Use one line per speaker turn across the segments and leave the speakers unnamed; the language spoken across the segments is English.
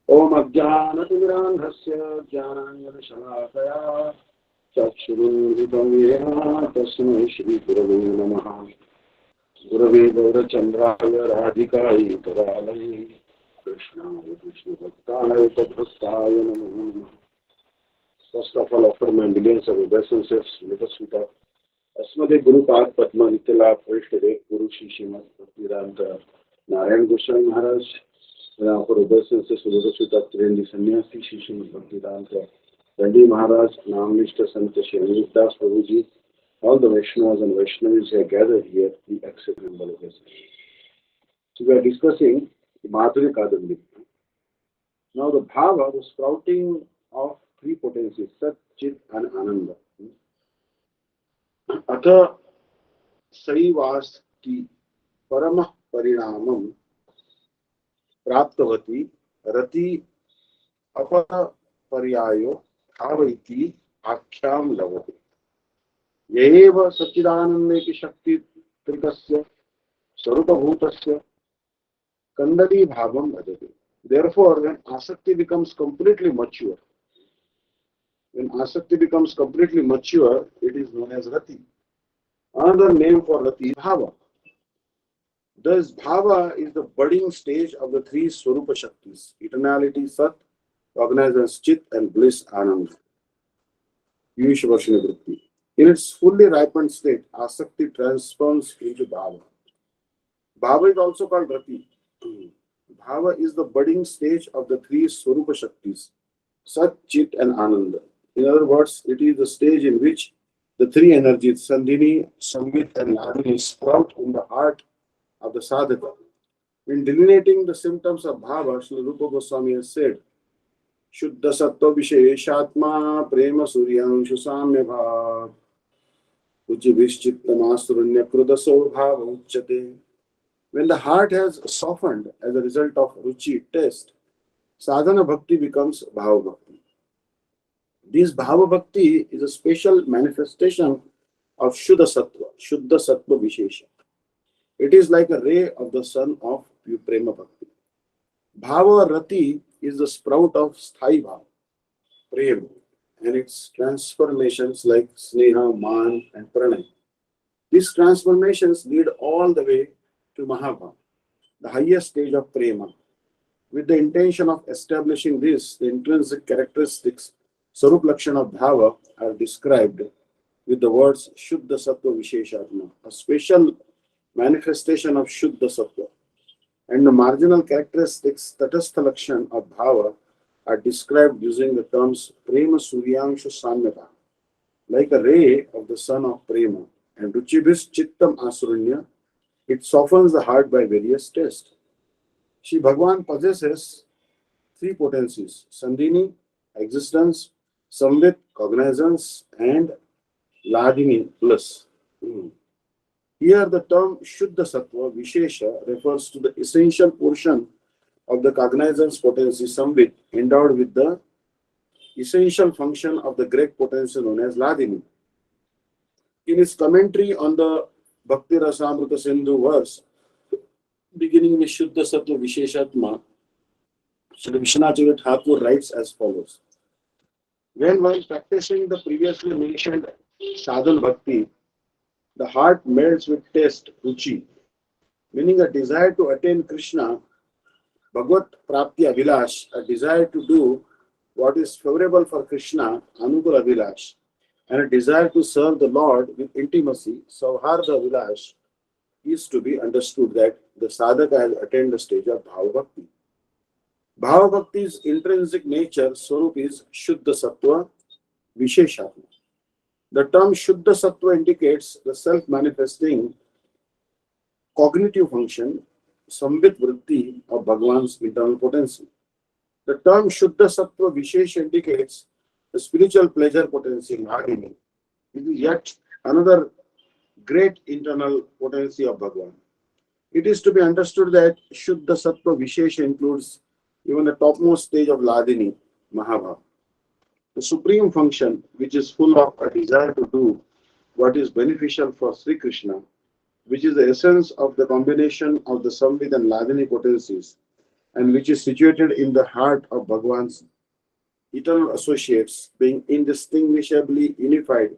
Om Ajnanatimirandhasya Jnananjana-shalakaya Chakshurunmilitam Yena Tasmai Shri Gurave Namaha. Gurave Gaurachandraya Radhikaye Taralaye Krishnaya Krishna Bhaktaya Tadbhaktaya Namaha. First of all, offer my millions of obeisances. Let us with our Asmade Guru Pad Padma Nitila First Day Guru Shishima Bhakti-Vidanta Narayan Goswami Maharaj. And offer obeisances. Let us with our Trendi Sannyasi Shishima Bhakti-Vidanta Dandi Maharaj, Namnishta Santa Shri Das Prabhuji. All the Vaishnavas and Vaishnavis who are gathered here, we accept humble obeisance. So we are discussing the Madhurya kadambini. Now the bhava, the sprouting of three potencies, Sat, Chit and Ananda. Atha Saivasti Paramah Parinamam Praptavati Rati Apara Paryayo Bhavaiti Akhyam Lavati. Yeva Satchidanandeki Shakti Trikasya Sarupabhutasya Kandari Bhavam Bhajati. Therefore, when Asakti becomes completely mature, it is known as Rati. Another name for Rati is Bhava. Thus, Bhava is the budding stage of the three Swarupa Shaktis: eternality, Sat, cognizance, Chit, and bliss, Ananda. Yushavashina Vritti. In its fully ripened state, Asakti transforms into Bhava. Bhava is also called Rati. Bhava is the budding stage of the three Swarupa Shaktis, Sat, Chit, and Ananda. In other words, it is the stage in which the three energies, Sandhini, Samvit, and Ladini, sprout in the heart of the sadhaka. In delineating the symptoms of Bhava, Srila Rupa Goswami has said, Shuddha Sattva Visheshatma Prema Suryanshu Samya Bhav Uchi Vishchittamasrunya Krudaso Bhava Uchate. When the heart has softened as a result of Ruchi, taste, sadhana bhakti becomes Bhava Bhakti. This Bhava Bhakti is a special manifestation of Shuddha Sattva Vishesha. It is like a ray of the sun of Prema Bhakti. Bhava Rati is the sprout of Sthai Bhava, Prema, and its transformations like Sneha, Man, and Pranay. These transformations lead all the way to Mahabhava, the highest stage of Prema. With the intention of establishing this, the intrinsic characteristics, Sarup Lakshana of Bhava, are described with the words Shuddha Sattva Visheshatma, a special manifestation of Shuddha Sattva. And the marginal characteristics, Tatastha Lakshan of Bhava, are described using the terms Prema Suryanshu Samyata, like a ray of the sun of Prema, and Ruchibhis Chittam Asurunya, it softens the heart by various tests. Shri Bhagavan possesses three potencies: Sandhini, existence; Samvit, cognizance; and Ladini, bliss. Here the term Shuddha Sattva Vishesha refers to the essential portion of the cognizance potency Samvit, endowed with the essential function of the Greek potency known as Ladini. In his commentary on the Bhakti Rasamrita Sindhu verse, beginning with Shuddha Sattva Visheshatma, Sri Vishwanath Thakur writes as follows. When while practicing the previously mentioned sadhan bhakti, the heart melts with taste, ruchi, meaning a desire to attain Krishna, Bhagavat Prapti Abhilash, a desire to do what is favorable for Krishna, Anukula Abhilash, and a desire to serve the Lord with intimacy, Sauharda Abhilash, is to be understood that the sadhaka has attained the stage of Bhava Bhakti. Bhava Bhakti's intrinsic nature, Swarup, is Shuddha Sattva Visheshatma. The term Shuddha Sattva indicates the self-manifesting cognitive function, Samvit Vritti, of Bhagavan's internal potency. The term Shuddha Sattva Vishesha indicates the spiritual pleasure potency, Ladini. It is yet another great internal potency of Bhagavan. It is to be understood that Shuddha Sattva Vishesha includes even the topmost stage of Ladini, Mahabhava. The supreme function, which is full of a desire to do what is beneficial for Sri Krishna, which is the essence of the combination of the Samvit and Ladini potencies, and which is situated in the heart of Bhagwan's eternal associates, being indistinguishably unified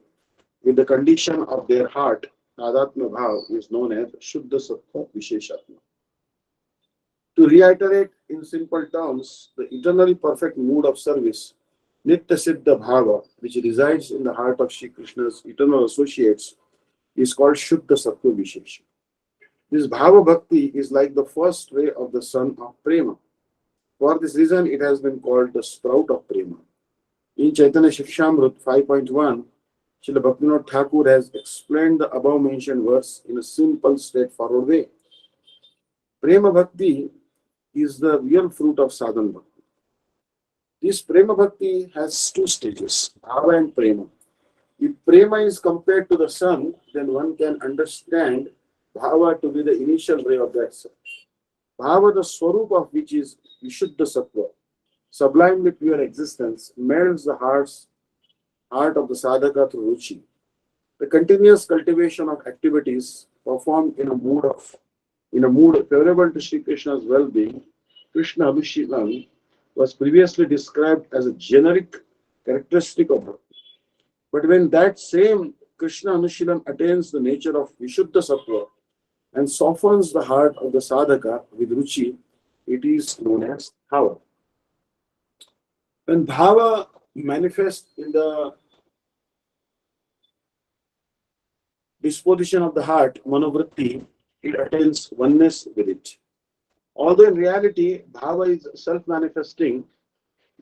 with the condition of their heart, Tadatma Bhav is known as Shuddha Sattva Visheshatma. To reiterate in simple terms, the eternally perfect mood of service, Nitya Siddha Bhava, which resides in the heart of Shri Krishna's eternal associates, is called Shuddha Sattva Vishesha. This Bhava Bhakti is like the first ray of the sun of Prema. For this reason, it has been called the sprout of Prema. In Chaitanya Shikshamrut 5.1, Srila Bhaktivinoda Thakur has explained the above mentioned verse in a simple, straightforward way. Prema Bhakti is the real fruit of sadhana bhakti. This Prema Bhakti has two stages, Bhava and Prema. If Prema is compared to the sun, then one can understand Bhava to be the initial ray of that sun. Bhava, the Swarup of which is Vishuddha Sattva, sublime with pure existence, melts the heart of the sadhaka through ruchi. The continuous cultivation of activities performed in a mood favorable to Sri Krishna's well-being, Krishna Abhishilam, was previously described as a generic characteristic of bhakti. But when that same Krishna Anushilan attains the nature of Vishuddha Sattva and softens the heart of the sadhaka with ruchi, it is known as bhava. When bhava manifests in the disposition of the heart, manovritti, it attains oneness with it. Although in reality, bhava is self-manifesting,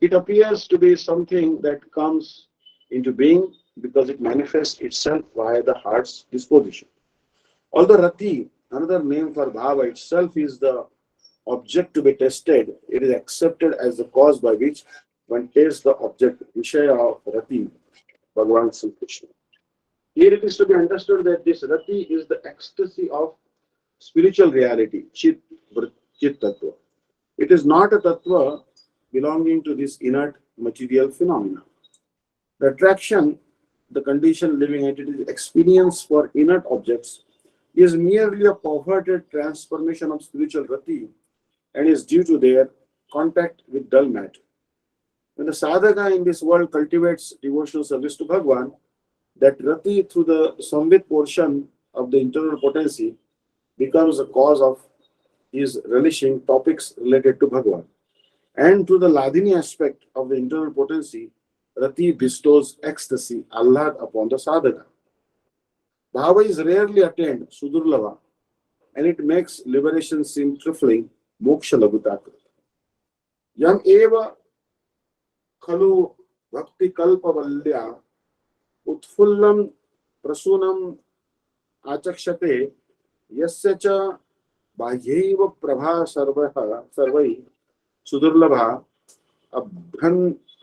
it appears to be something that comes into being because it manifests itself via the heart's disposition. Although rati, another name for bhava itself, is the object to be tested, it is accepted as the cause by which one tastes the object, Vishaya of rati, Bhagavan Sri Krishna. Here it is to be understood that this rati is the ecstasy of spiritual reality, Chit Tattva. It is not a Tattva belonging to this inert material phenomena. The attraction, the conditioned living entity's experience for inert objects, is merely a perverted transformation of spiritual rati and is due to their contact with dull matter. When the sadhaka in this world cultivates devotional service to Bhagavan, that rati through the samvit portion of the internal potency becomes a cause of his relishing topics related to Bhagavan. And through the ladini aspect of the internal potency, rati bestows ecstasy, ahlad upon the sadhaka. Bhava is rarely attained, sudurlava, and it makes liberation seem trifling, moksha lagutaka. Yam eva khalu bhakti kalpa valya utfullam prasunam achakshate yasya cha bahyaiva prabha sarvai sudurlabha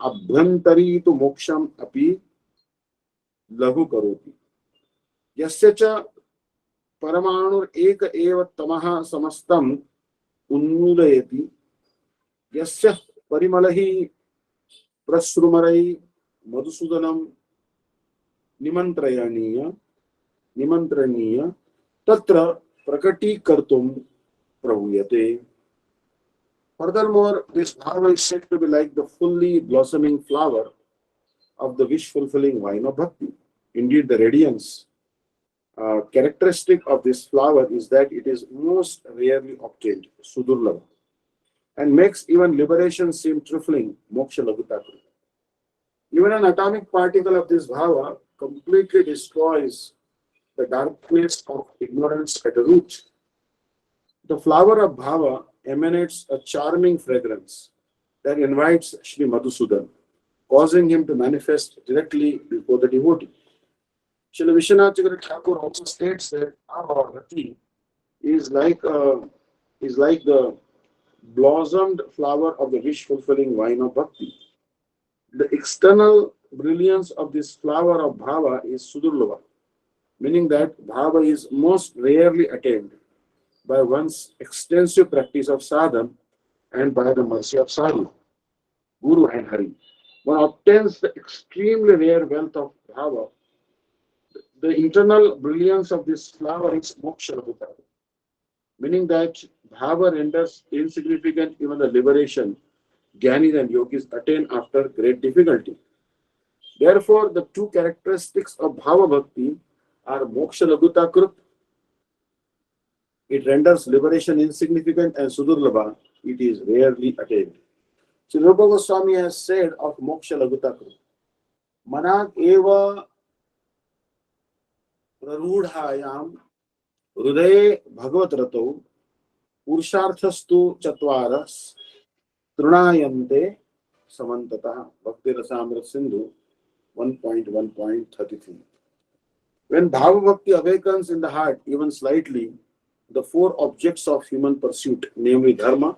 abhyantari tu moksham api lahu karoti. यस्य च परमाणुर एक एव तमः समस्तं उन्मूलयति यस्य परिमलहि प्रसृमरै मधुसूदनं निमन्त्रणीय तत्र प्रकटीकर्तुं प्रभूयते. Furthermore, this bhava is said to be like the fully blossoming flower of the wish-fulfilling vine of bhakti. Indeed, the radiance characteristic of this flower is that it is most rarely obtained, sudurlabha, and makes even liberation seem trifling, moksha lagutaka. Even an atomic particle of this bhava completely destroys the darkness of ignorance at the root. The flower of bhava emanates a charming fragrance that invites Sri Madhusudan, causing him to manifest directly before the devotee. Srila Vishwanath Thakur also states that our rati is like the blossomed flower of the wish-fulfilling vine of bhakti. The external brilliance of this flower of bhava is sudurlava, meaning that bhava is most rarely attained by one's extensive practice of sadhana and by the mercy of sadhu, guru and hari. One obtains the extremely rare wealth of bhava. The internal brilliance of this flower is moksha lagutaka. meaning that bhava renders insignificant even the liberation Jnanis and yogis attain after great difficulty. Therefore, the two characteristics of bhava bhakti are moksha laguta krut, it renders liberation insignificant, and sudurlabha, it is rarely attained. Sri Rupa Goswami has said of moksha laguta krut, manat eva prarudhayam hrudaye bhagavat rato purusharthastu chatvaras trunayante samantata. Bhakti Rasamrita Sindhu 1.1.33. When Bhava Bhakti awakens in the heart even slightly, the four objects of human pursuit, namely dharma,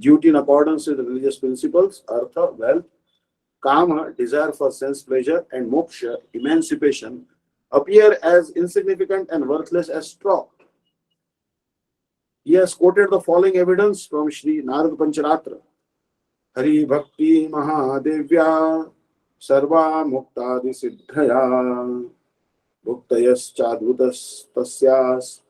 duty in accordance with religious principles, artha, wealth, kama, desire for sense pleasure, and moksha, emancipation, appear as insignificant and worthless as straw. He has quoted the following evidence from Sri Narad Pancharatra. Hari Bhakti Mahadevya Sarva Muktadi Siddhaya Bhuktayas Tasyas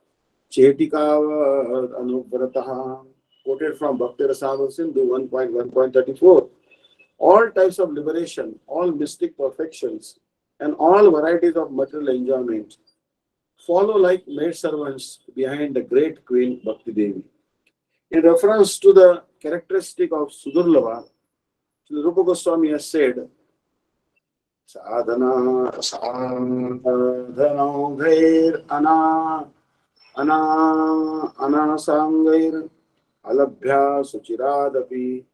Chetikavad Anuvratah. Quoted from Bhakti Rasamrita Sindhu 1.1.34. All types of liberation, all mystic perfections, and all varieties of material enjoyment follow like maidservants behind the great Queen Bhakti Devi. In reference to the characteristic of Sudurlava, Sri Rupa Goswami has said, Sadhana sadhana ghair anasangair alabhya suchiradapi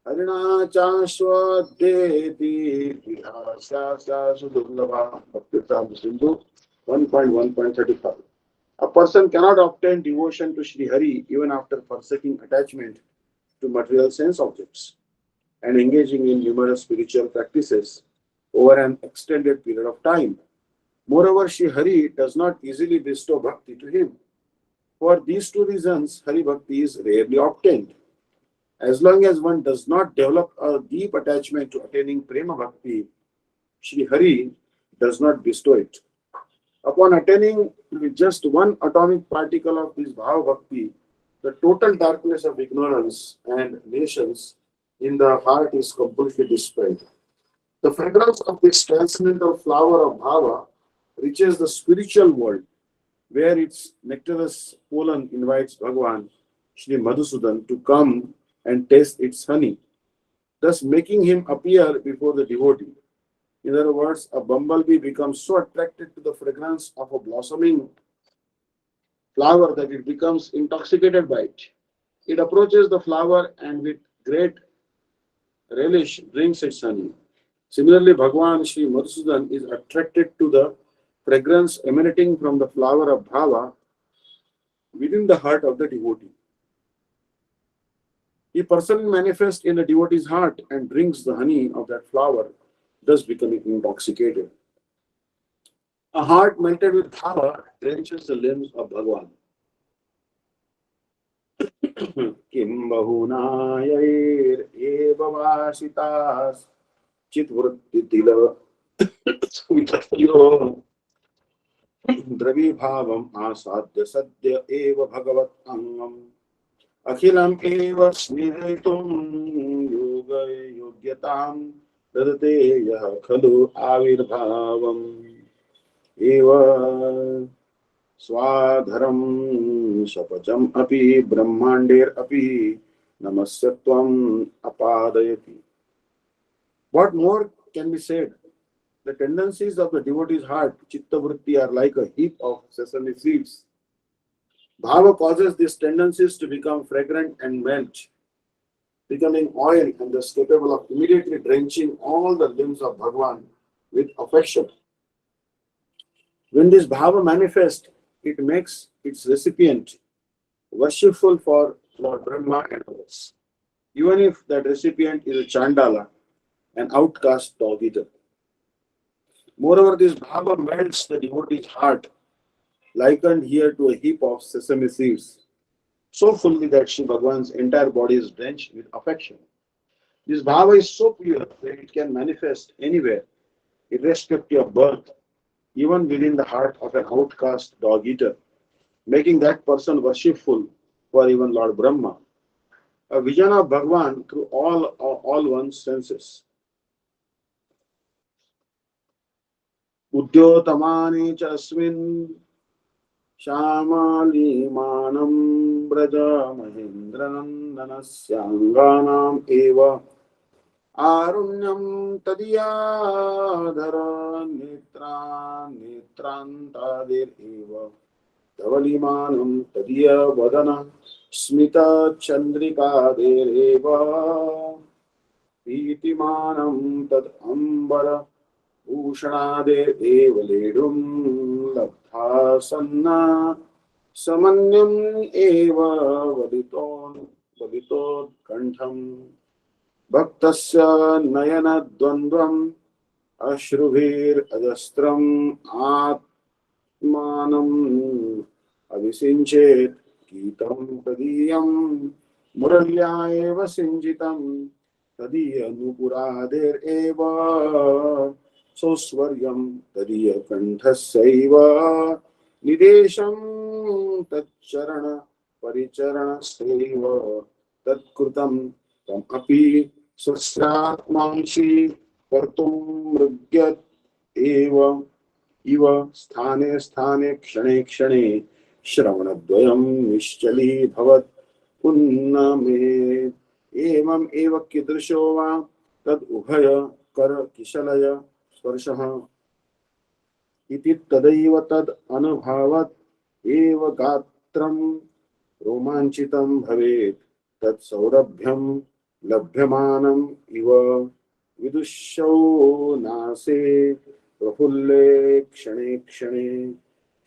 harina chashwadeti vihasya sudurlava. Bhakti-Vidanta Sindhu 1.1.35. A person cannot obtain devotion to Sri Hari even after forsaking attachment to material sense objects and engaging in numerous spiritual practices over an extended period of time. Moreover, Sri Hari does not easily bestow bhakti to him. For these two reasons, Hari Bhakti is rarely obtained. As long as one does not develop a deep attachment to attaining Prema Bhakti, Sri Hari does not bestow it. Upon attaining with just one atomic particle of this Bhava Bhakti, the total darkness of ignorance and nations in the heart is completely dispelled. The fragrance of this transcendental flower of Bhava reaches the spiritual world, where its nectarous pollen invites Bhagavan, Sri Madhusudan, to come and taste its honey, thus making him appear before the devotee. In other words, a bumblebee becomes so attracted to the fragrance of a blossoming flower that it becomes intoxicated by it. It approaches the flower and with great relish drinks its honey. Similarly, Bhagavan Sri Madhusudan is attracted to the fragrance emanating from the flower of Bhava within the heart of the devotee. He personally manifests in the devotee's heart and drinks the honey of that flower, thus becoming intoxicated. A heart melted with Bhava drenches the limbs of Bhagavan. Kim bahunayair eva vasitas chitvruttitila vityo द्रवी भावम आसाद्य सद्य एव भगवत अंगम अखिलम एव स्मृतुम योग योग्यताम ददते यः खलु आविर्भावम एव स्वाधरम शपचम अपि ब्रह्मांडेर अपि नमस्यत्वम अपादयति. What more can be said? The tendencies of the devotee's heart, chitta vritti, are like a heap of sesame seeds. Bhava causes these tendencies to become fragrant and melt, becoming oil and thus capable of immediately drenching all the limbs of Bhagavan with affection. When this bhava manifests, it makes its recipient worshipful for Lord Brahma and others, even if that recipient is a Chandala, an outcast dog eater. Moreover, this bhava melts the devotee's heart, likened here to a heap of sesame seeds, so fully that Sri Bhagavan's entire body is drenched with affection. This bhava is so pure that it can manifest anywhere, irrespective of birth, even within the heart of an outcast dog eater, making that person worshipful for even Lord Brahma. A vision of Bhagwan through all one's senses. Udyotamani च अस्मिन् श्यामालीमानं व्रज महेन्द्रनन्दनस्याङ्गानाम् एव आरुण्यं तदीयाधर नेत्रान्तादिरेव धवलिमानं तदीयवदन स्मितचन्द्रिकादेरेव प्रीतिमानं तद् अम्बर भूषणादेव लेढुं लब्धा सन्ना समन्यम् एव वलितोत्कण्ठम् भक्तस्य नयनद्वन्द्वम् अश्रुभिरजस्रम् आत्मानम् अभिषिञ्चेत् गीतं तदीयं मुरल्या एव सिञ्चितं तदीयनुपुरादेरेव सौस्वर्यं तदीयकण्ठस्यैव निदेशं तच्चरण परिचरणस्यैव तत्कृतं तमपि स्वस्यात्मांसि कर्तुं मृग्यत एव इव स्थाने स्थाने क्षणे क्षणे श्रवणद्वयं निश्चलीभवत् पुन्नमे एवम् एव कीदृशो वा तद् उभय कर किशलय स्पर्शः इति तदैव तद् अनुभावत् एव गात्रं रोमाञ्चितं भवेत् तत् सौरभ्यं लभ्यमानम् इव विदुषौ नासे प्रफुल्ले क्षणे क्षणे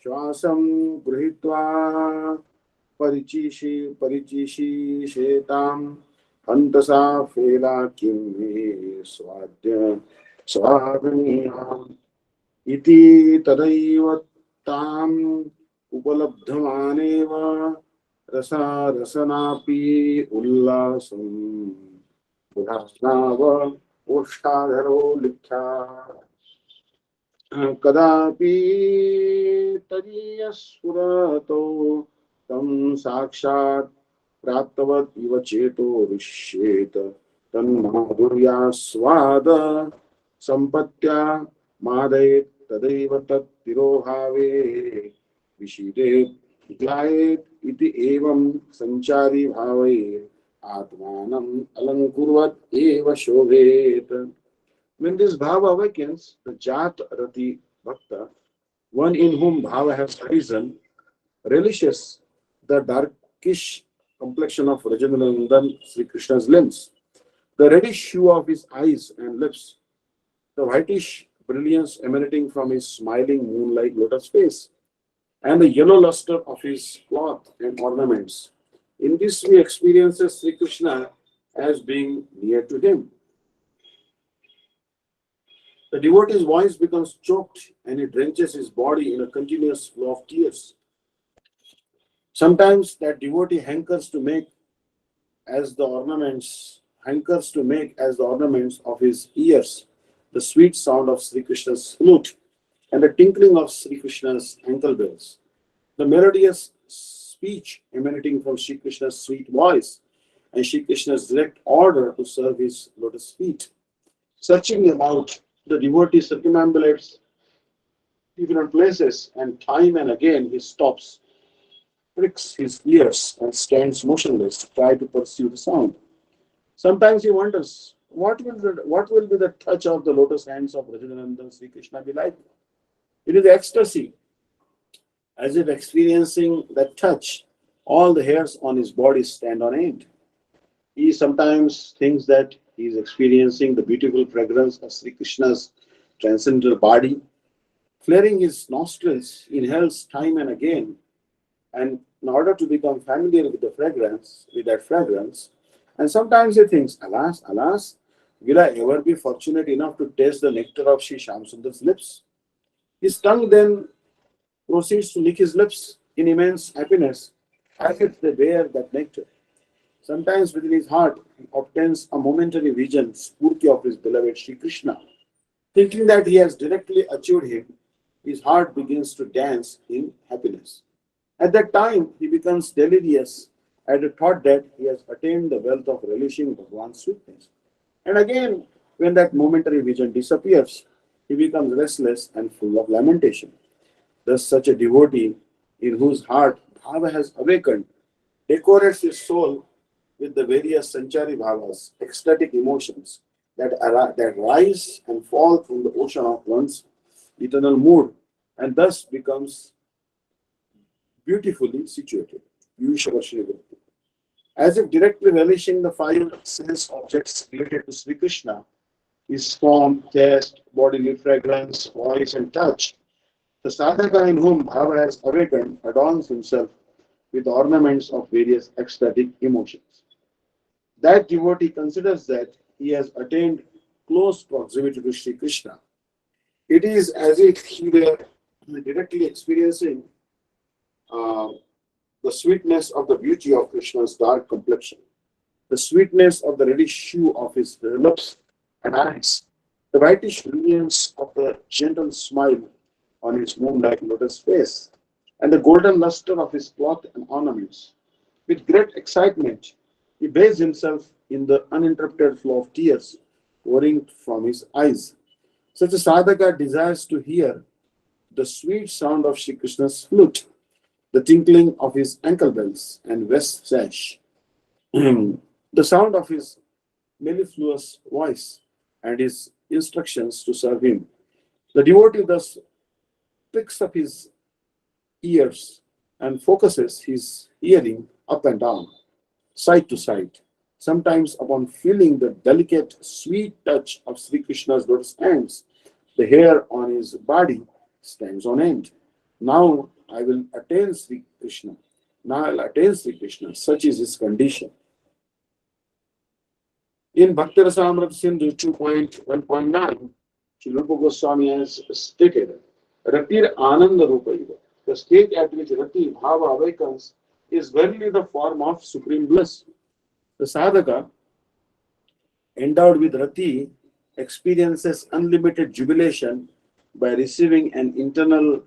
श्वासं गृहीत्वा परिचिषेताम् हन्तसा फेला किं मे स्वादनीयाम् इति तदैव ताम् उपलब्धमानेव रसनापि उल्लासं बुधास्नाव ओष्ठाधरो लिख्या कदापि तदीयस्फुरतो तं साक्षात् प्राप्तवत् इव चेतो ऋष्येत तन्माधुर्यास्वाद सम्पत्त्या मादयेत् तदैव तत् तिरोभावे विशीदेत् ग्लायेत् इति एवं संचारी भावे आत्मानम् अलङ्कुर्वत् एव शोभेत्. When this bhava awakens, the Jat Rati Bhakta, one in whom bhava has arisen, relishes the darkish complexion of Rajanandan Sri Krishna's limbs, the reddish hue of his eyes and lips, the whitish brilliance emanating from his smiling moon-like lotus face, and the yellow luster of his cloth and ornaments. In this he experiences Sri Krishna as being near to him. The devotee's voice becomes choked and he drenches his body in a continuous flow of tears. Sometimes that devotee hankers to make as the ornaments of his ears the sweet sound of Sri Krishna's flute and the tinkling of Sri Krishna's ankle bells, the melodious speech emanating from Sri Krishna's sweet voice and Sri Krishna's direct order to serve his lotus feet. Searching them out, the devotee circumambulates different places, and time and again he stops, pricks his ears, and stands motionless to try to pursue the sound. Sometimes he wonders, what will be the touch of the lotus hands of Rajanananda Sri Krishna be like? It is ecstasy. As if experiencing that touch, all the hairs on his body stand on end. He sometimes thinks that he is experiencing the beautiful fragrance of Sri Krishna's transcendental body. Flaring his nostrils, he inhales time and again, and in order to become familiar with that fragrance, and sometimes he thinks, alas, alas, will I ever be fortunate enough to taste the nectar of Sri Shyamsundar's lips? His tongue then proceeds to lick his lips in immense happiness, as if they bear that nectar. Sometimes within his heart, he obtains a momentary vision, spurti of his beloved Sri Krishna. Thinking that he has directly achieved him, his heart begins to dance in happiness. At that time, he becomes delirious at the thought that he has attained the wealth of relishing Bhagwan's sweetness. And again, when that momentary vision disappears, he becomes restless and full of lamentation. Thus, such a devotee in whose heart bhava has awakened decorates his soul with the various sanchari bhavas, ecstatic emotions that rise and fall from the ocean of one's eternal mood, and thus becomes beautifully situated. Vishwashri. As if directly relishing the five sense objects related to Sri Krishna, his form, taste, bodily fragrance, voice, and touch, the sadhaka in whom bhava has awakened adorns himself with ornaments of various ecstatic emotions. That devotee considers that he has attained close proximity to Sri Krishna. It is as if he were directly experiencing uh, the sweetness of the beauty of Krishna's dark complexion, the sweetness of the reddish hue of his lips and eyes, the whitish brilliance of the gentle smile on his moon-like lotus face, and the golden luster of his cloth and ornaments. With great excitement, he bathes himself in the uninterrupted flow of tears pouring from his eyes. Such a sadhaka desires to hear the sweet sound of Shri Krishna's flute, the tinkling of his ankle bells and vest sash, the sound of his mellifluous voice, and his instructions to serve him. The devotee thus picks up his ears and focuses his hearing up and down, side to side, sometimes upon feeling the delicate, sweet touch of Sri Krishna's lotus hands. The hair on his body stands on end. Now I will attain Sri Krishna. Now I'll attain Sri Krishna. Such is his condition. In Bhakti Rasamrita Sindhu 2.1.9, Sri Rupa Goswami has stated, Ratir Ananda Rupa Iva. The state at which Rati Bhava awakens is verily the form of supreme bliss. The sadhaka, endowed with Rati, experiences unlimited jubilation by receiving an internal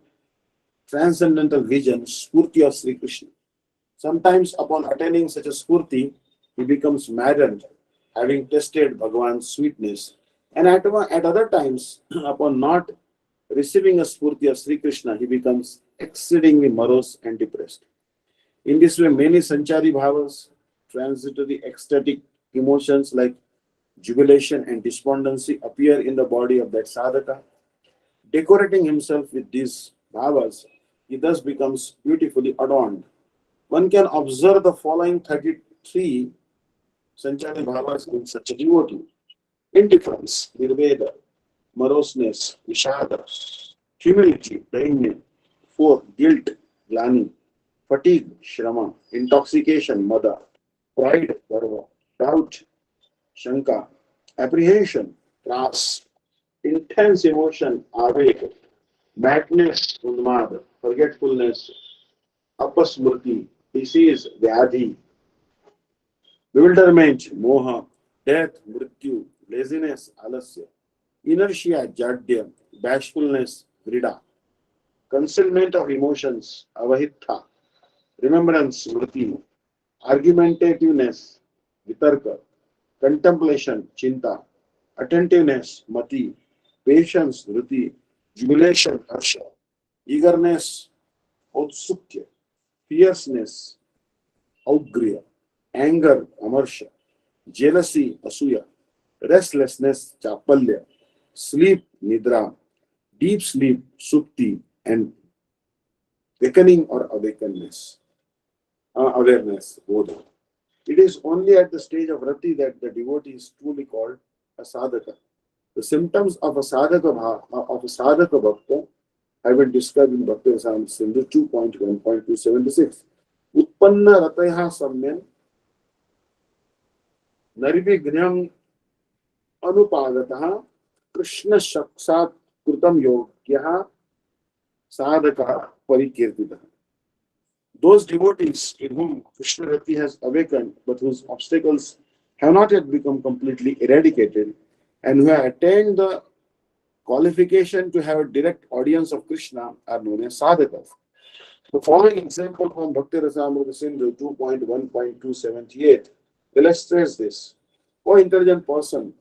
transcendental vision, Spurti of Sri Krishna. Sometimes, upon attaining such a Spurti, he becomes maddened, having tasted Bhagavan's sweetness. And at other times, upon not receiving a Spurti of Sri Krishna, he becomes exceedingly morose and depressed. In this way, many Sanchari Bhavas, transitory ecstatic emotions like jubilation and despondency appear in the body of that sadhaka. Decorating himself with these bhavas, he thus becomes beautifully adorned. One can observe the following 33 Sanchari Bhavas in such a devotee: indifference, nirveda, moroseness, vishada, humility, dainya, 4. Guilt, glani, fatigue, shrama, intoxication, mada, pride, garva, doubt, shanka, apprehension, tras, intense emotion, avek, madness, unmad, forgetfulness, apasmriti, disease, vyadhi, bewilderment, moha, death, mrityu, laziness, alasya, inertia, jadya, bashfulness, vrida, concealment of emotions, avahitha, remembrance, smriti, argumentativeness, vitarka, contemplation, chinta, attentiveness, mati, patience, riti, jubilation, harsha, eagerness, outsukya, fierceness, augriya, anger, amarsha, jealousy, asuya, restlessness, chapalya, sleep, nidra, deep sleep, supti, and awakening or awareness, bodha. It is only at the stage of rati that the devotee is truly called a sadhaka. The symptoms of a sadhaka bhakta have been described in Bhakti Rasamrita Sindhu 2.1.276. Utpanna rataya samyan narvignyam anupadatah Krishna shaksat kritam yogya sadhaka parikirtitah. Those devotees in whom Krishna Rati has awakened, but whose obstacles have not yet become completely eradicated, and who have attained the qualification to have a direct audience of Krishna, are known as sadhakas. The following example from Bhakti Rasamrita Sindhu 2.1.278 illustrates this. O intelligent person,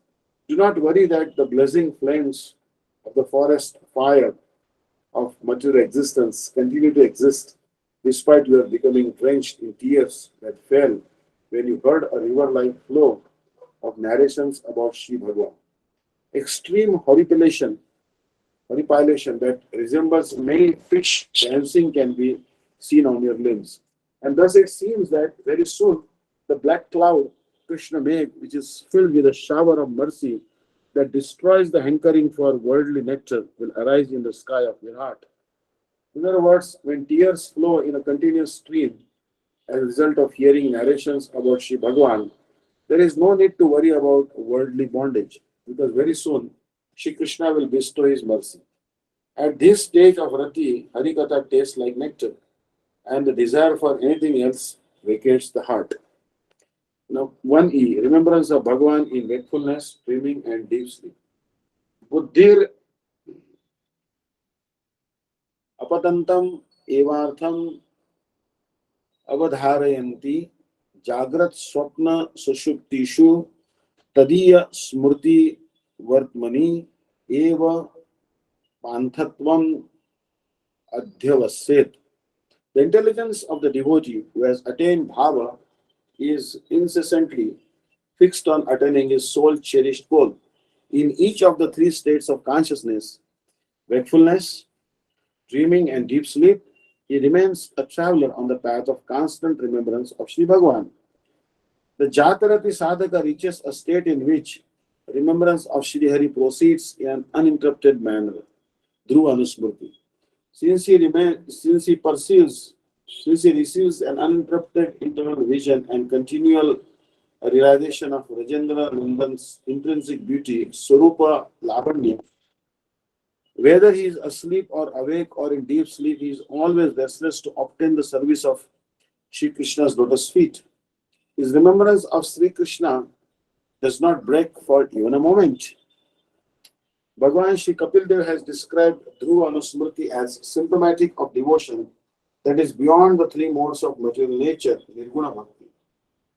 do not worry that the blazing flames of the forest fire of material existence continue to exist despite your becoming drenched in tears that fell when you heard a river-like flow of narrations about Sri Bhagavan. Extreme horripilation that resembles many fish dancing can be seen on your limbs. And thus it seems that very soon the black cloud, Krishna Megh, which is filled with a shower of mercy that destroys the hankering for worldly nectar, will arise in the sky of your heart. In other words, when tears flow in a continuous stream as a result of hearing narrations about Sri Bhagavan, there is no need to worry about worldly bondage because very soon Shri Krishna will bestow his mercy. At this stage of Rati, Harikatha tastes like nectar, and the desire for anything else vacates the heart. Now, 1E, remembrance of Bhagavan in wakefulness, dreaming, and deep sleep. Buddhir apatantam evartham avadharayanti jagrat swapna sushuptishu tadiya smrti vartmani eva panthatvam adhyavaset. The intelligence of the devotee who has attained bhava is incessantly fixed on attaining his soul cherished goal. In each of the three states of consciousness, wakefulness, dreaming, and deep sleep, he remains a traveler on the path of constant remembrance of Sri Bhagavan. The Jatarati sadhaka reaches a state in which remembrance of Sri Hari proceeds in an uninterrupted manner, Dhruva Anusmriti. Since he receives an uninterrupted internal vision and continual realization of Rajendra Nandan's intrinsic beauty, Swarupa Lavanya, whether he is asleep or awake or in deep sleep, he is always restless to obtain the service of Sri Krishna's lotus feet. His remembrance of Sri Krishna does not break for even a moment. Bhagavan Sri Kapil Dev has described Dhruva Anusmriti as symptomatic of devotion that is beyond the three modes of material nature, Nirguna Bhakti.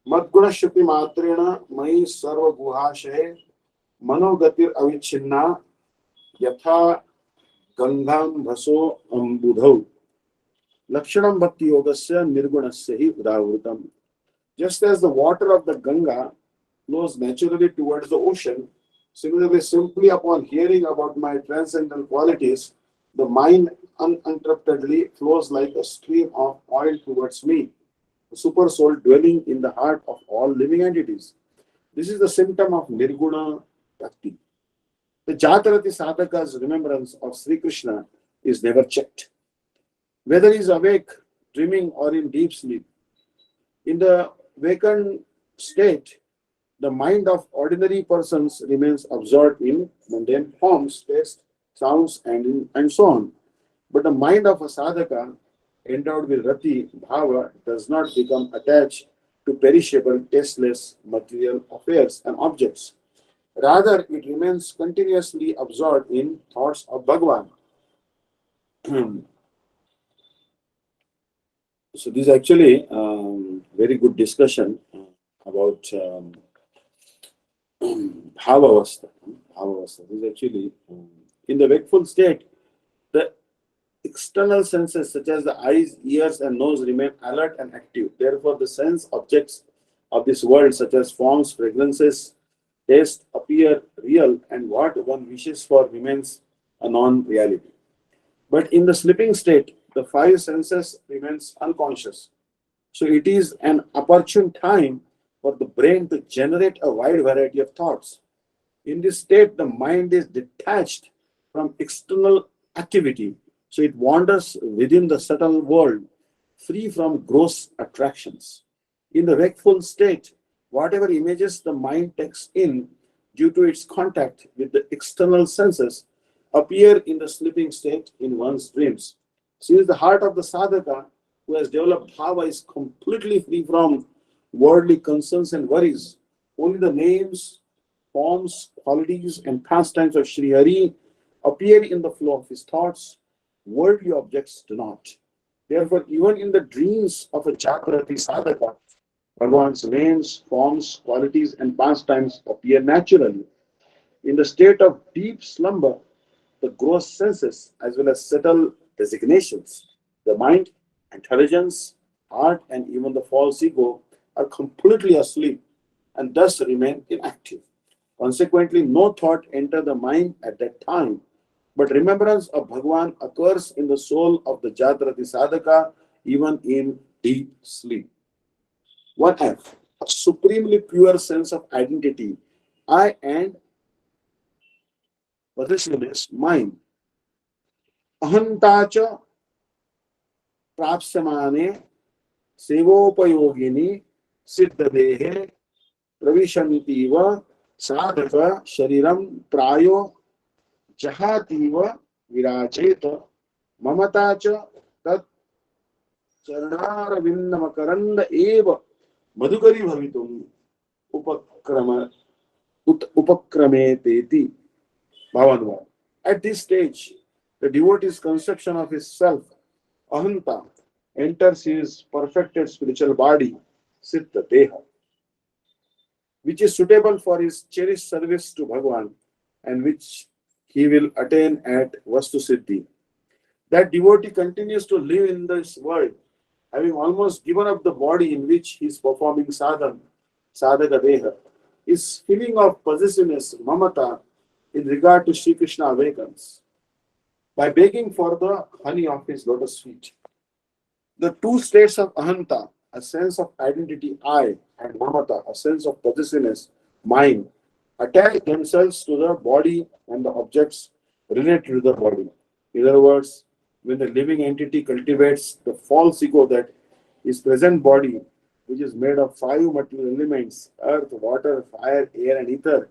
Madguna Shruti Matrena Mai Sarva Guhashaye Manogatir Avichinna Yatha Gandham Bhaso Ambudhau Lakshanam Bhakti Yogasya Nirgunasya Hi Udavrutam. Just as the water of the Ganga flows naturally towards the ocean, similarly, simply upon hearing about my transcendental qualities, the mind uninterruptedly flows like a stream of oil towards me, the super soul dwelling in the heart of all living entities. This is the symptom of Nirguna Bhakti. The Jatarati Sadhaka's remembrance of Sri Krishna is never checked. Whether he is awake, dreaming, or in deep sleep, in the vacant state, the mind of ordinary persons remains absorbed in mundane forms, taste, sounds, and so on. But the mind of a sadhaka endowed with rati, bhava, does not become attached to perishable, tasteless material affairs and objects. Rather, it remains continuously absorbed in thoughts of Bhagavan. So this is actually very good discussion about Bhavavastha. Bhavavastha. This is actually in the wakeful state, the external senses such as the eyes, ears, and nose remain alert and active. Therefore, the sense objects of this world, such as forms, fragrances, taste, appear real, and what one wishes for remains a non-reality. But in the sleeping state, the five senses remains unconscious. So it is an opportune time for the brain to generate a wide variety of thoughts. In this state, the mind is detached from external activity, so it wanders within the subtle world, free from gross attractions. In the wakeful state, whatever images the mind takes in due to its contact with the external senses appear in the sleeping state in one's dreams. Since the heart of the sadhaka who has developed bhava is completely free from worldly concerns and worries, only the names, forms, qualities, and pastimes of Sri Hari appear in the flow of his thoughts. Worldly objects do not. Therefore, even in the dreams of a Jagrati sadhaka, Bhagavan's names, forms, qualities, and pastimes appear naturally. In the state of deep slumber, the gross senses, as well as subtle designations, the mind, intelligence, heart, and even the false ego, are completely asleep and thus remain inactive. Consequently, no thought enters the mind at that time, but remembrance of Bhagavan occurs in the soul of the Jagrati sadhaka even in deep sleep. 1F. A supremely pure sense of identity, I and possessiveness, mine. अहंता च प्राप्स्यमाने सेवोपयोगिनी सिद्धदेहे प्रविशन्तीव साधक शरीरं प्रायो जहातीव विराजेत ममता च तत् चरणारविन्दमकरन्द एव मधुकरी भवितुम् उपक्रम उपक्रमेतेति भावानुवाद. At this stage, the devotee's conception of his self, ahanta, enters his perfected spiritual body, siddha deha, which is suitable for his cherished service to Bhagavan and which he will attain at Vastu Siddhi. That devotee continues to live in this world, having almost given up the body in which he is performing sadhana, sadhaka deha. His feeling of possessiveness, mamata, in regard to Sri Krishna awakens by begging for the honey of his lotus feet. The two states of ahanta, a sense of identity I, and mamata, a sense of possessiveness, mine, attach themselves to the body and the objects related to the body. In other words, when the living entity cultivates the false ego that his present body, which is made of five material elements, earth, water, fire, air, and ether,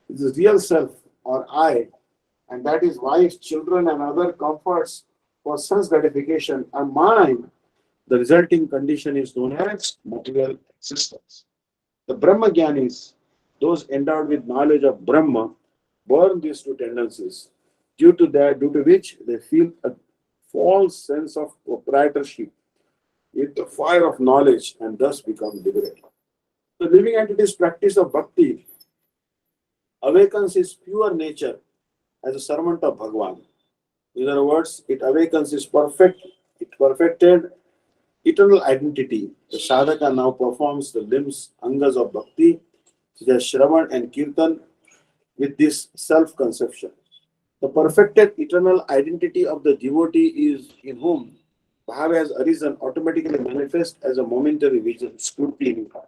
is his real self or I, and that is wife, children, and other comforts for sense gratification are mine, the resulting condition is known as material existence. The Brahma Gyanis, those endowed with knowledge of Brahma, burn these two tendencies, due to which they feel a false sense of proprietorship with the fire of knowledge and thus become liberated. The living entity's practice of bhakti awakens his pure nature as a servant of Bhagavan. In other words, it awakens his perfected eternal identity. The sadhaka now performs the limbs, angas of bhakti, such as Shravan and Kirtan, with this self-conception. The perfected eternal identity of the devotee is in whom bhava has arisen automatically manifest as a momentary vision, scrutiny in heart.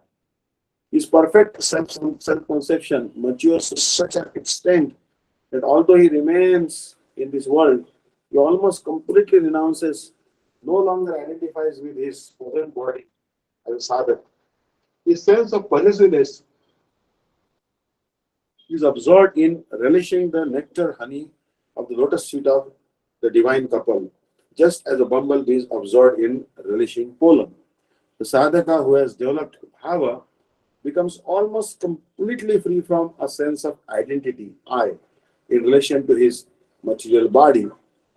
His perfect self-conception matures to such an extent that although he remains in this world, he almost completely renounces, no longer identifies with his present body as a sadhaka. His sense of possessiveness is absorbed in relishing the nectar honey of the lotus feet of the divine couple, just as a bumblebee is absorbed in relishing pollen. The sadhaka who has developed bhava becomes almost completely free from a sense of identity, I, in relation to his material body,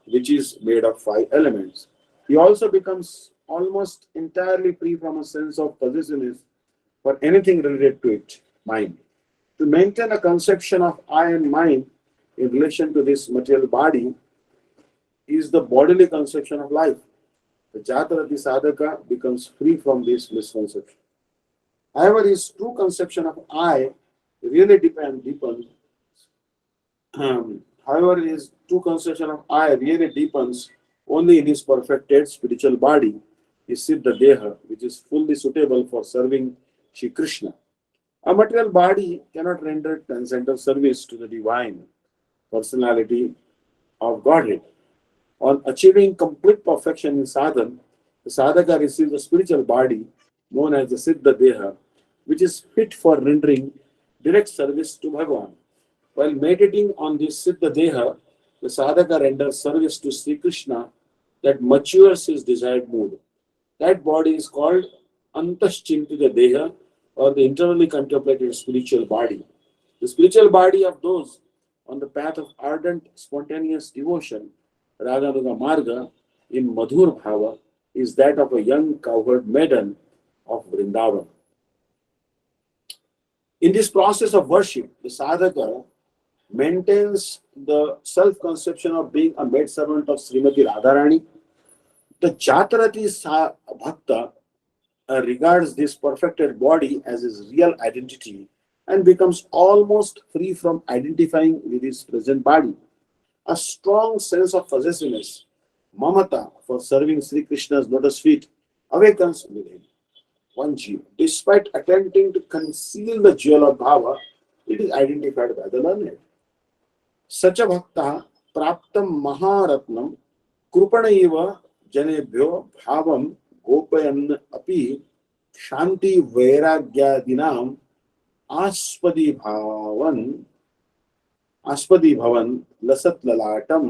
which is made of five elements. He also becomes almost entirely free from a sense of possessiveness for anything related to it, mind. To maintain a conception of I and mind in relation to this material body is the bodily conception of life. The Jatarati sadhaka becomes free from this misconception. However, his true conception of I really deepens. However, his true conception of I really deepens only in his perfected spiritual body, his Siddha Deha, which is fully suitable for serving Shri Krishna. A material body cannot render transcendental service to the divine personality of Godhead. On achieving complete perfection in sadhana, the sadhaka receives a spiritual body known as the Siddha Deha, which is fit for rendering direct service to Bhagavan. While meditating on this Siddha Deha, the sadhaka renders service to Sri Krishna that matures his desired mood. That body is called Antaschintita Deha, or the internally contemplated spiritual body. The spiritual body of those on the path of ardent, spontaneous devotion, Raganuga Marga, in Madhur Bhava, is that of a young cowherd maiden of Vrindavan. In this process of worship, the sadhaka maintains the self-conception of being a maidservant of Srimati Radharani. The Jatarati Bhakta regards this perfected body as his real identity and becomes almost free from identifying with his present body. A strong sense of possessiveness, mamata, for serving Sri Krishna's lotus feet awakens within one jiva. Despite attempting to conceal the jewel of bhava, it is identified by the learned. Such a bhakta praptam maharatnam krupanaiva janebhyo bhavam gopayan api shanti vairagyadinam aspadi bhavan lasat lalatam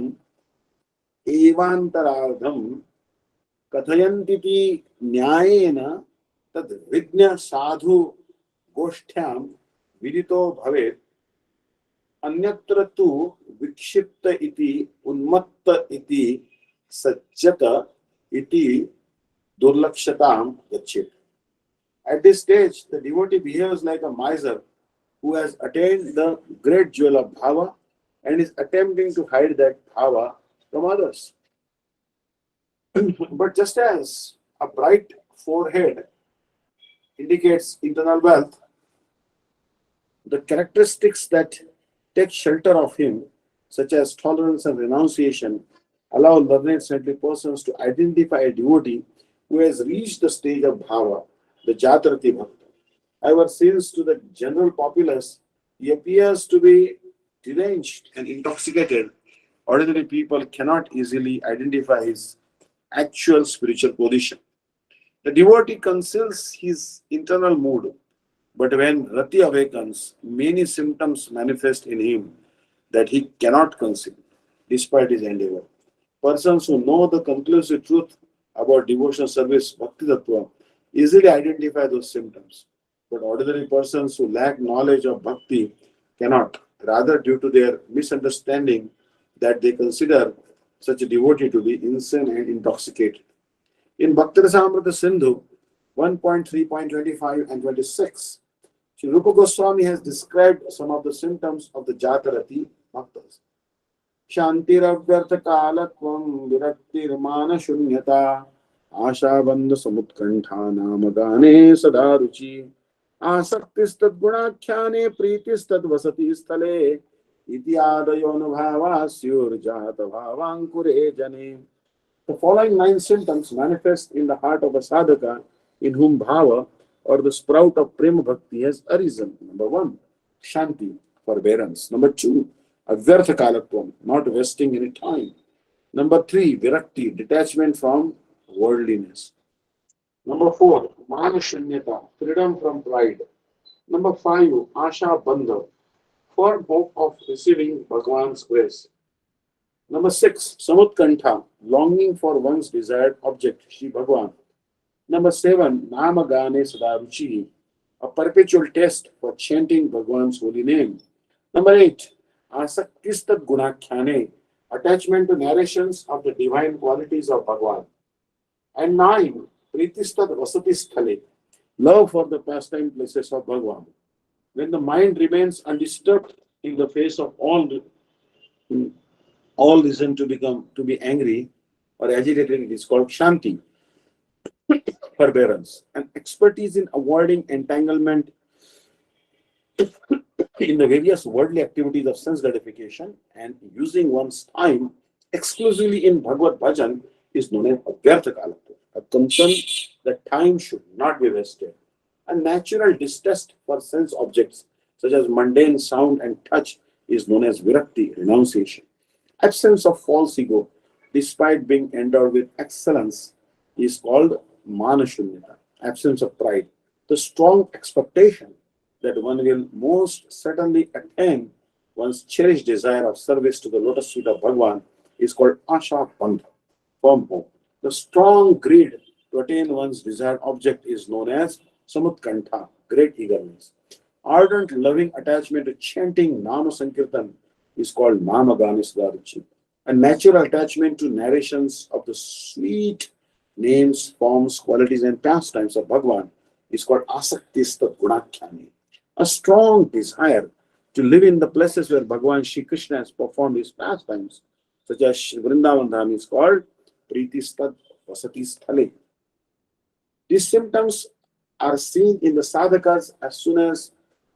evantaradham kathayantiti nyayena tad vigna sadhu goshthyam vidito bhavet अन्यत्र तु विक्षिप्त इति उन्मत्त इति सज्जत इति दुर्लक्षतां गच्छेत्. At this stage, the devotee behaves like a miser who has attained the great jewel of bhava and is attempting to hide that bhava from others. But just as a bright forehead indicates internal wealth, the characteristics that take shelter of him, such as tolerance and renunciation, allow learned saintly persons to identify a devotee who has reached the stage of bhava, the Jatarati Bhakta. However, since to the general populace he appears to be deranged and intoxicated, ordinary people cannot easily identify his actual spiritual position. The devotee conceals his internal mood, but when Rati awakens, many symptoms manifest in him that he cannot conceal, despite his endeavor. Persons who know the conclusive truth about devotional service, Bhakti Tattva, easily identify those symptoms. But ordinary persons who lack knowledge of Bhakti cannot, rather due to their misunderstanding that they consider such a devotee to be insane and intoxicated. In Bhakti Rasamrita Sindhu 1.3.25 and 26, Sri Rupa Goswami has described some of the symptoms of the Jatarati Bhaktas. Shantiravyartha kalatvam viraktirmana shunyata ashabandha samutkantha namagane sadaruchi asaktistat gunakhyane prítistad vasati sthale iti adayon bhavasyur jata bhavankure jane. The following 9 symptoms manifest in the heart of a sadhaka in whom bhava or the sprout of prema bhakti has arisen. Number 1, shanti, forbearance. Number 2, avyartha kalatvam, not wasting any time. Number 3, virakti, detachment from worldliness. Number 4, manashunyata, freedom from pride. Number 5, asha bandha, firm hope of receiving Bhagwan's grace. Number 6, samutkantha, longing for one's desired object, Shri Bhagwan. Number 7, namagane sadaruchi, a perpetual taste for chanting Bhagwan's holy name. Number 8, asaktistat gunakhyane, attachment to narrations of the divine qualities of Bhagwan. And 9, pritistat vasati sthale, love for the pastime places of Bhagwan. When the mind remains undisturbed in the face of all reason to be angry or agitated, it is called shanti, forbearance. And expertise in avoiding entanglement in the various worldly activities of sense gratification and using one's time exclusively in Bhagavad Bhajan is known as avyartha kalatva, a concern that time should not be wasted. A natural distaste for sense objects such as mundane sound and touch is known as virakti, renunciation. Absence of false ego, despite being endowed with excellence, is called manashunyata, absence of pride. The strong expectation that one will most certainly attain one's cherished desire of service to the lotus feet of Bhagwan is called asha bandha, firm hope. The strong greed to attain one's desired object is known as samutkantha, great eagerness. Ardent loving attachment to chanting Nama Sankirtan is called Namagani Sadaruchi. A natural attachment to narrations of the sweet names, forms, qualities, and pastimes of Bhagavan is called Asaktista Gunakhyani, a strong desire to live in the places where Bhagavan Shri Krishna has performed his pastimes, such as Vrindavan Dham is called Pritistad Vasati Sthale. These symptoms are seen in the sadhakas as soon as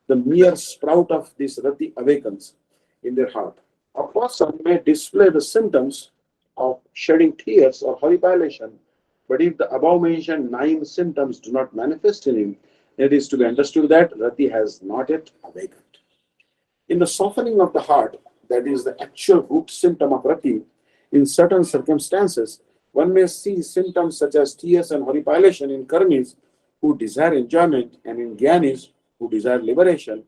the mere sprout of this rati awakens in their heart. A person may display the symptoms of shedding tears or horripilation, but if the above mentioned 9 symptoms do not manifest in him, it is to be understood that rati has not yet awakened. In the softening of the heart, that is the actual root symptom of rati, in certain circumstances, one may see symptoms such as tears and horripilation in karmis who desire enjoyment and in jnanis who desire liberation,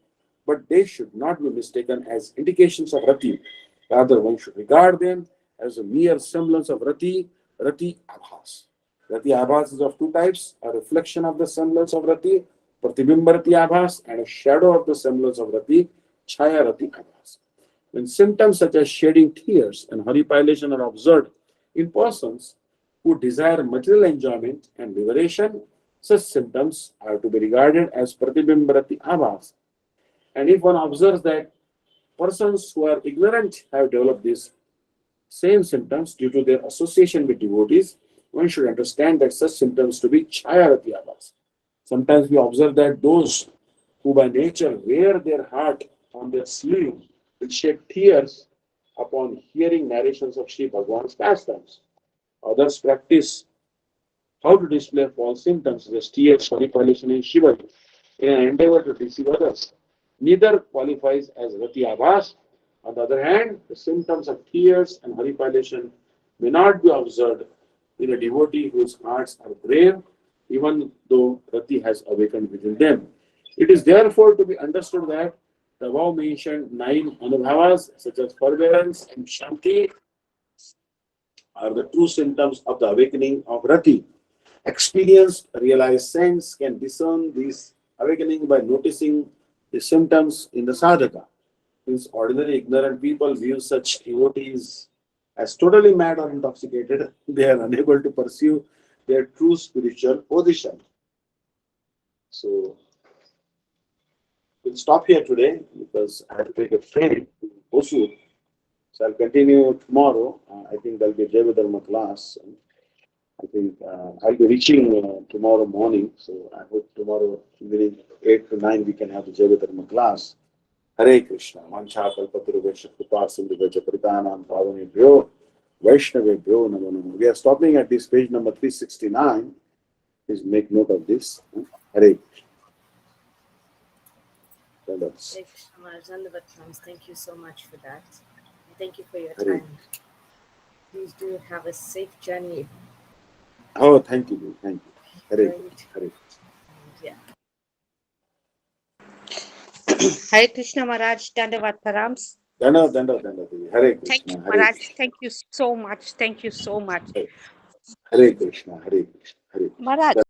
but they should not be mistaken as indications of rati. Rather, one should regard them as a mere semblance of rati, rati abhas. Rati abhas is of 2 types: a reflection of the semblance of rati, pratibimba rati abhas, and a shadow of the semblance of rati, chaya rati abhas. When symptoms such as shedding tears and horripilation are observed in persons who desire material enjoyment and liberation, such symptoms are to be regarded as pratibimbarati abhas. And if one observes that persons who are ignorant have developed these same symptoms due to their association with devotees, one should understand that such symptoms to be chayarati abhas. Sometimes we observe that those who by nature wear their heart on their sleeve will shed tears upon hearing narrations of Sri Bhagavan's pastimes. Others practice how to display false symptoms such as tears, horripilation, and shivering in an endeavor to deceive others. Neither qualifies as rati abhas. On the other hand, the symptoms of tears and horripilation may not be observed in a devotee whose hearts are brave, even though rati has awakened within them. It is therefore to be understood that the above mentioned 9 anubhavas, such as forbearance and shanti, are the true symptoms of the awakening of rati. Experienced, realized sense can discern these awakening by noticing the symptoms in the sadhaka. Since ordinary ignorant people view such devotees as totally mad or intoxicated, they are unable to pursue their true spiritual position. So we'll stop here today because I have to take a train to Hosur. So I'll continue tomorrow. I think there'll be a Jaiva class. I think I'll be reaching tomorrow morning. So I hope tomorrow evening 8 to 9 we can have the Jaiva class. Hare Krishna. Mancha kalpatarubhesha kripa sindhubhesha paritanam pavanebhyo Vaishnavebhyo namo namo. We are stopping at this page number 369. Please make note of this. Hare Krishna.
Hare Krishna Maharaj, Dandavat. Thank you so much for that. Thank you for your
Hare.
time. Please do have a safe journey.
Oh, thank you. Thank you. Hare
Great.
Krishna. Hare.
Yeah.
Hare Krishna Maharaj, Dandavat Params.
Danda. Hare Krishna.
Thank you,
Hare
Maharaj.
Krishna.
Thank you so much. Thank you so much.
Hare Krishna. Hare Krishna. Hare Krishna.
Maharaj.